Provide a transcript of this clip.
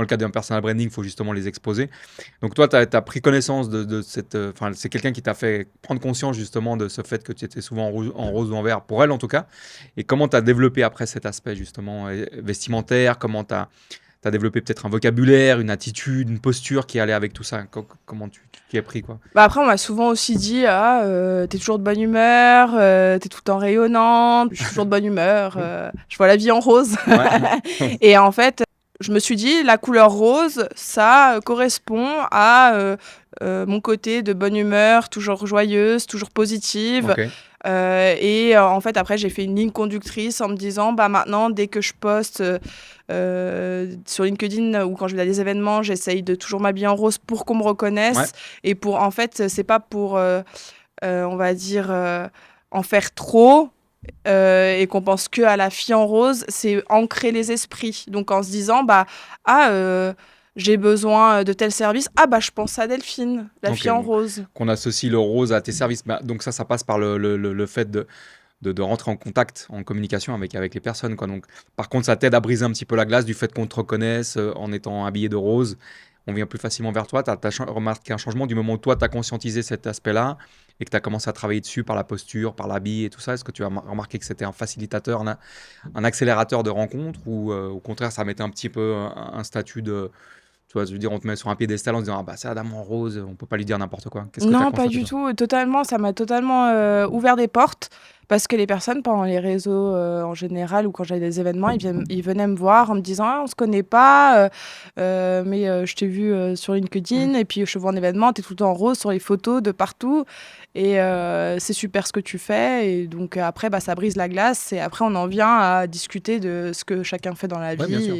dans le cadre d'un personal branding, il faut justement les exposer. Donc toi, tu as pris connaissance de cette... Enfin, c'est quelqu'un qui t'a fait prendre conscience justement de ce fait que tu étais souvent en rose ou en vert, pour elle en tout cas. Et comment tu as développé après cet aspect justement vestimentaire? Comment tu as développé peut-être un vocabulaire, une attitude, une posture qui allait avec tout ça? Comment tu t'y es pris, quoi? Bah, après, on m'a souvent aussi dit: «Ah, tu toujours de bonne humeur, tu tout le temps rayonnante». Je suis toujours de bonne humeur, je vois la vie en rose. Ouais. Et en fait, je me suis dit: «La couleur rose, ça, correspond à, mon côté de bonne humeur, toujours joyeuse, toujours positive». Ok. En fait, après, j'ai fait une ligne conductrice en me disant: «Bah, maintenant, dès que je poste, sur LinkedIn ou quand je vais à des événements, j'essaye de toujours m'habiller en rose pour qu'on me Ouais. reconnaisse». Et pour en fait, c'est pas pour, on va dire, en faire trop, et qu'on pense que à la fille en rose, c'est ancrer les esprits. Donc en se disant: «Bah, ah, j'ai besoin de tel service. Ah bah, je pense à Delphine, la Ok. fille en rose». Qu'on associe le rose à tes services. Bah, donc ça passe par le fait de rentrer en contact, en communication avec les personnes, quoi. Donc, par contre, ça t'aide à briser un petit peu la glace du fait qu'on te reconnaisse en étant habillé de rose. On vient plus facilement vers toi. Tu as remarqué un changement du moment où toi, tu as conscientisé cet aspect-là et que tu as commencé à travailler dessus par la posture, par l'habit et tout ça. Est-ce que tu as remarqué que c'était un facilitateur, un accélérateur de rencontre ou au contraire, ça mettait un petit peu un statut de... Tu vois, je veux dire, on te met sur un piédestal en se disant, ah bah c'est Adam en rose, on peut pas lui dire n'importe quoi. Qu'est-ce que tu as Non, pas constaté, du toi? tout, totalement, ça m'a totalement, ouvert des portes parce que les personnes pendant les réseaux, en général ou quand j'avais des événements, ils venaient me voir en me disant: «Ah, on se connaît pas, mais je t'ai vu, sur LinkedIn et puis je te vois en événement, tu es tout le temps en rose sur les photos de partout et c'est super ce que tu fais». Et donc après, bah, ça brise la glace et après on en vient à discuter de ce que chacun fait dans la Ouais, bien vie sûr.